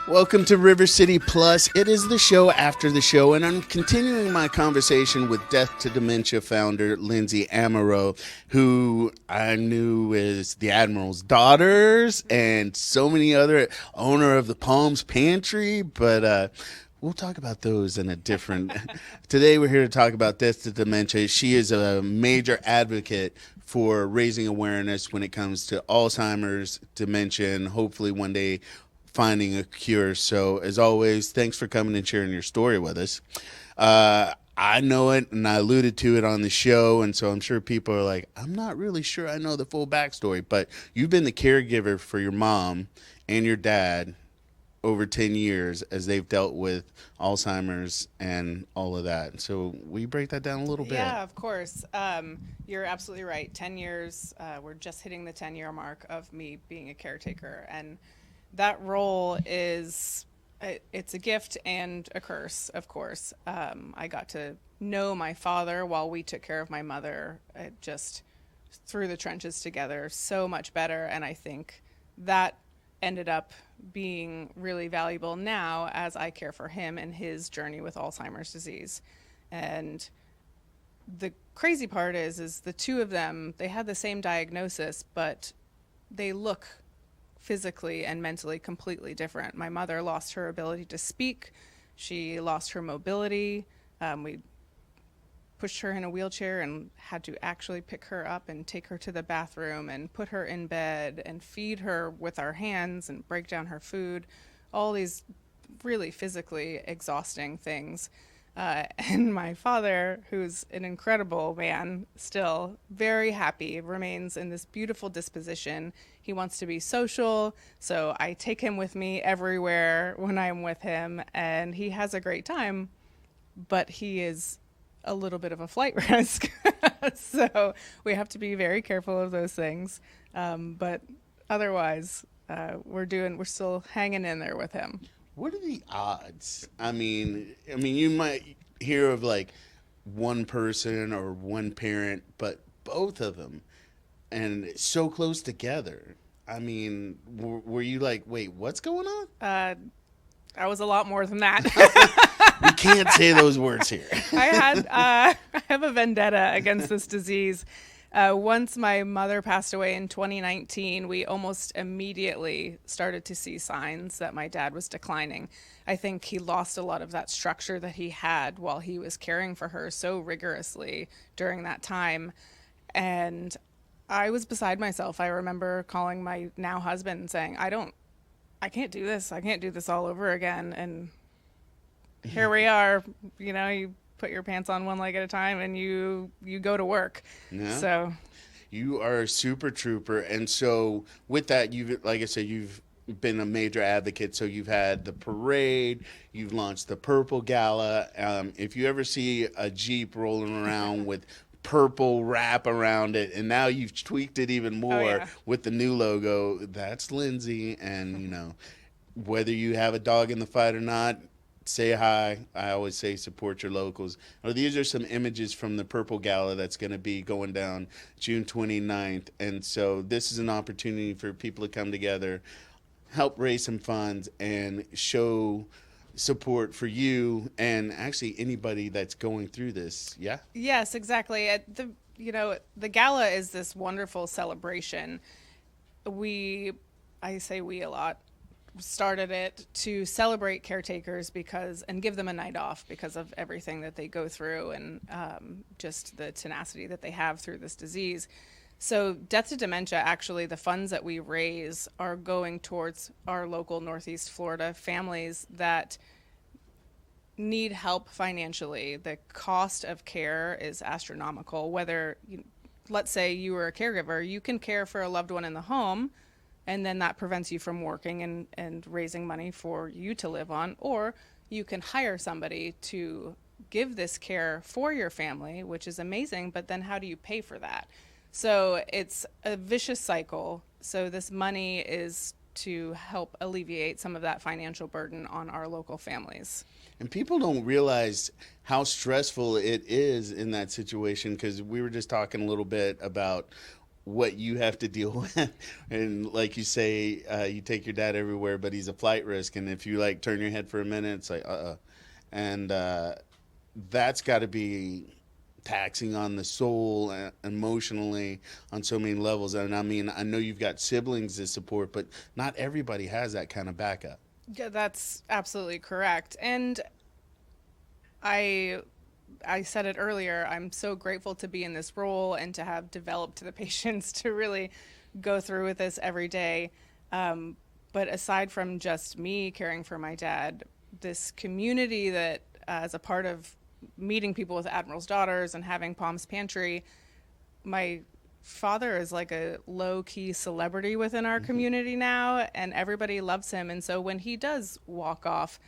Welcome to River City Plus. It is the show after the show, and I'm continuing my conversation with Death to Dementia founder Lindsay Amaro, who I knew is the Admiral's daughters and so many other owner of the Palms Pantry, but we'll talk about those in a different. Today, we're here to talk about Death to Dementia. She is a major advocate for raising awareness when it comes to Alzheimer's, dementia, and hopefully one day finding a cure. So, as always, thanks for coming and sharing your story with us. I know it, and I alluded to it on the show, and so I'm sure people are like, I'm not really sure I know the full backstory, but you've been the caregiver for your mom and your dad over 10 years as they've dealt with Alzheimer's and all of that. So will you break that down a little bit? Yeah, of course. You're absolutely right. 10 years, we're just hitting the 10-year mark of me being a caretaker. And that role is, it's a gift and a curse, of course. I got to know my father while we took care of my mother, just through the trenches together so much better. And I think that ended up being really valuable now as I care for him and his journey with Alzheimer's disease. And the crazy part is the two of them, they had the same diagnosis, but they look physically and mentally completely different. My mother lost her ability to speak. She lost her mobility. We pushed her in a wheelchair and had to actually pick her up and take her to the bathroom and put her in bed and feed her with our hands and break down her food. All these really physically exhausting things. And my father, who's an incredible man, still very happy, remains in this beautiful disposition. He wants to be social, so I take him with me everywhere when I'm with him, and he has a great time, but he is a little bit of a flight risk. So we have to be very careful of those things. But otherwise, we're still hanging in there with him. What are the odds? I mean, you might hear of like one person or one parent, but both of them, and so close together. I mean, were you like, wait, what's going on? I was a lot more than that. We can't say those words here. I have a vendetta against this disease. Once my mother passed away in 2019, we almost immediately started to see signs that my dad was declining. I think he lost a lot of that structure that he had while he was caring for her so rigorously during that time. And I was beside myself. I remember calling my now husband and saying, I can't do this. I can't do this all over again. And here we are, you put your pants on one leg at a time and you go to work. Yeah. So you are a super trooper. And so with that, like I said, you've been a major advocate. So you've had the parade, you've launched the Purple Gala. If you ever see a Jeep rolling around with purple wrap around it, and now you've tweaked it even more with the new logo, that's Lindsay. And, whether you have a dog in the fight or not, say hi. I always say support your locals. These are some images from the Purple Gala that's going to be going down June 29th. And so this is an opportunity for people to come together, help raise some funds, and show support for you and actually anybody that's going through this. Yeah? Yes, exactly. The gala is this wonderful celebration. I say we a lot, started it to celebrate caretakers and give them a night off because of everything that they go through and just the tenacity that they have through this disease. So Death to Dementia, actually, the funds that we raise are going towards our local Northeast Florida families that need help financially. The cost of care is astronomical. Let's say you were a caregiver, you can care for a loved one in the home, and then that prevents you from working and raising money for you to live on. Or you can hire somebody to give this care for your family, which is amazing, but then how do you pay for that? So it's a vicious cycle. So this money is to help alleviate some of that financial burden on our local families. And people don't realize how stressful it is in that situation, because we were just talking a little bit about what you have to deal with. And like you say, you take your dad everywhere, but he's a flight risk. And if you like turn your head for a minute, it's like, and that's got to be taxing on the soul emotionally on so many levels. And I mean, I know you've got siblings to support, but not everybody has that kind of backup. Yeah, that's absolutely correct. And I I said it earlier, I'm so grateful to be in this role and to have developed the patience to really go through with this every day. But aside from just me caring for my dad, this community that, as a part of meeting people with Admiral's Daughters and having Palms Pantry, my father is like a low key celebrity within our community now, and everybody loves him. And so when he does walk off,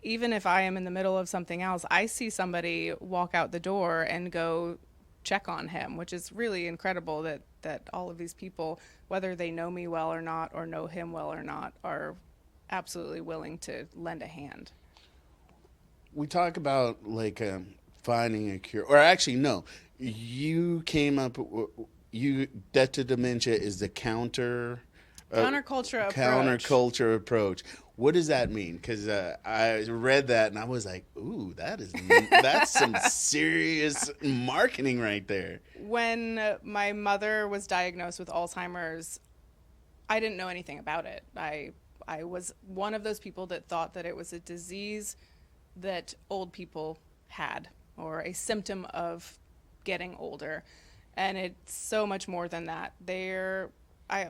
even if I am in the middle of something else, I see somebody walk out the door and go check on him, which is really incredible that all of these people, whether they know me well or not, or know him well or not, are absolutely willing to lend a hand. We talk about like finding a cure, or actually, no, you came up. You Death to Dementia is the Counterculture approach. counterculture approach. What does that mean? Because I read that and I was like, "Ooh, that's some serious marketing right there." When my mother was diagnosed with Alzheimer's, I didn't know anything about it. I was one of those people that thought that it was a disease that old people had, or a symptom of getting older. And it's so much more than that. I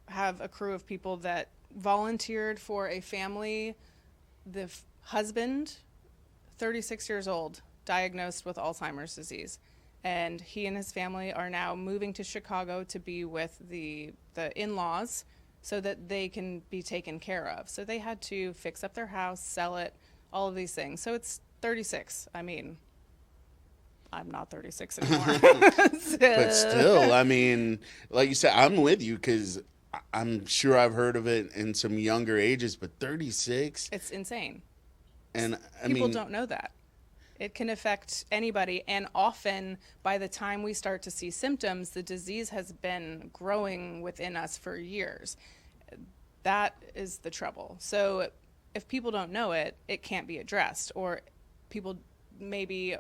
have a crew of people that volunteered for a family. The husband, 36 years old, diagnosed with Alzheimer's disease. And he and his family are now moving to Chicago to be with the in-laws so that they can be taken care of. So they had to fix up their house, sell it, all of these things. So it's 36. I mean, I'm not 36 anymore. But still, I mean, like you said, I'm with you because I'm sure I've heard of it in some younger ages, but 36, It's insane. and I People mean, don't know that. It can affect anybody, and often by the time we start to see symptoms, the disease has been growing within us for years. That is the trouble. So if people don't know it, it can't be addressed, or people maybe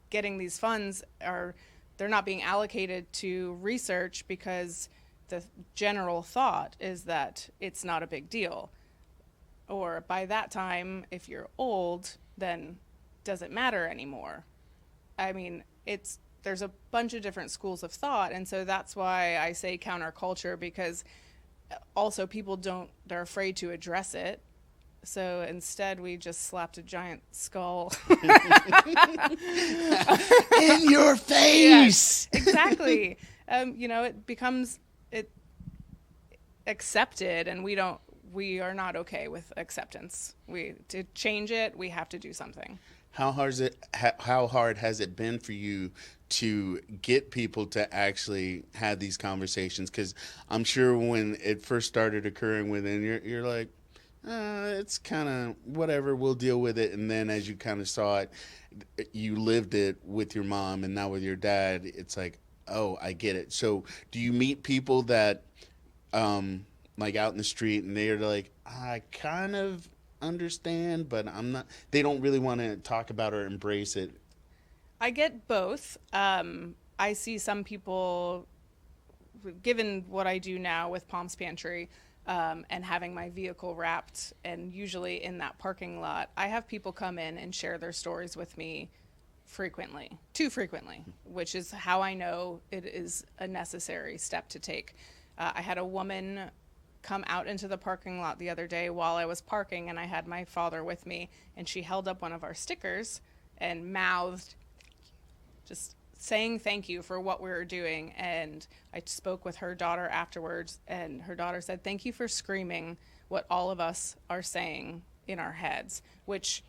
getting these funds they're not being allocated to research because the general thought is that it's not a big deal. Or by that time, if you're old, then does it matter anymore? I mean, there's a bunch of different schools of thought, and so that's why I say counterculture, because also they're afraid to address it. So instead, we just slapped a giant skull. in your face. Yes, exactly. It becomes accepted, and we are not okay with acceptance. To change it, we have to do something. How hard has it been for you to get people to actually have these conversations? Because I'm sure when it first started occurring within, you're like, it's kind of whatever, we'll deal with it. And then as you kind of saw it, you lived it with your mom, and now with your dad, it's like, oh, I get it. So do you meet people that like out in the street, and they're like, I kind of understand, but I'm not, they don't really want to talk about or embrace it? I get both. I see some people, given what I do now with Palms Pantry, and having my vehicle wrapped, and usually in that parking lot, I have people come in and share their stories with me frequently, too frequently, which is how I know it is a necessary step to take. I had a woman come out into the parking lot the other day while I was parking, and I had my father with me, and she held up one of our stickers and mouthed, just saying thank you for what we were doing. And I spoke with her daughter afterwards, and her daughter said, thank you for screaming what all of us are saying in our heads, which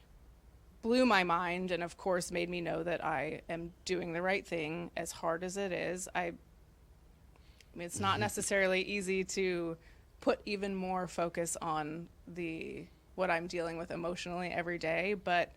blew my mind, and of course made me know that I am doing the right thing, as hard as it is. I mean, it's not necessarily easy to put even more focus on what I'm dealing with emotionally every day, but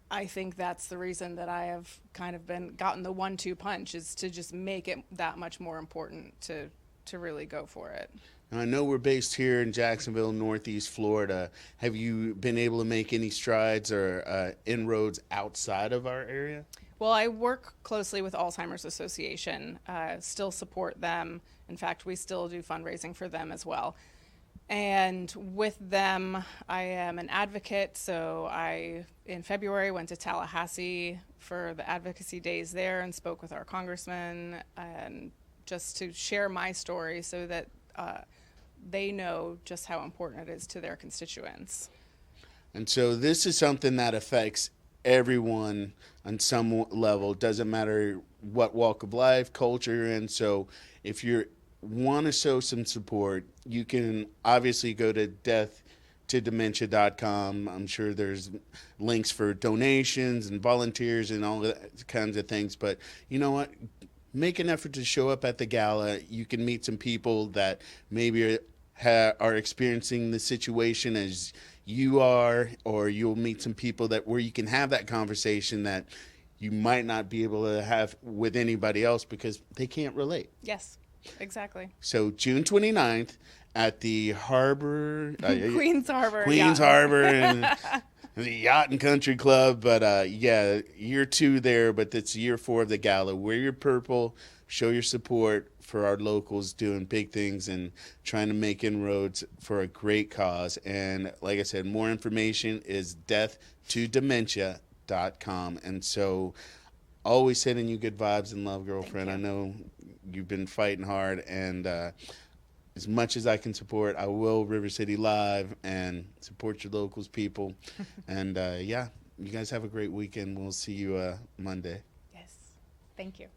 I think that's the reason that I have kind of gotten the 1-2 punch, is to just make it that much more important to really go for it. Now, I know we're based here in Jacksonville, Northeast Florida. Have you been able to make any strides or inroads outside of our area? Well, I work closely with Alzheimer's Association, still support them. In fact, we still do fundraising for them as well. And with them, I am an advocate. So I, in February, went to Tallahassee for the advocacy days there and spoke with our congressman, and just to share my story so that they know just how important it is to their constituents. And so this is something that affects everyone on some level. Doesn't matter what walk of life, culture you're in. So if you want to show some support, you can obviously go to deathtodementia.com. I'm sure there's links for donations and volunteers and all that kinds of things. But you know what? Make an effort to show up at the gala. You can meet some people that maybe are experiencing the situation as you are, or you'll meet some people that where you can have that conversation that you might not be able to have with anybody else because they can't relate. Yes, exactly. So June 29th at the Harbor, Queens Harbor. Queens yeah. Harbor, and the Yacht and Country Club. But yeah, year 2 there, but it's year 4 of the gala. Wear your purple, show your support for our locals doing big things and trying to make inroads for a great cause. And like I said, more information is deathtodementia.com. And so always sending you good vibes and love, girlfriend. I know you've been fighting hard, and as much as I can support, I will River City Live and support your locals, people. And yeah, you guys have a great weekend. We'll see you Monday. Yes. Thank you.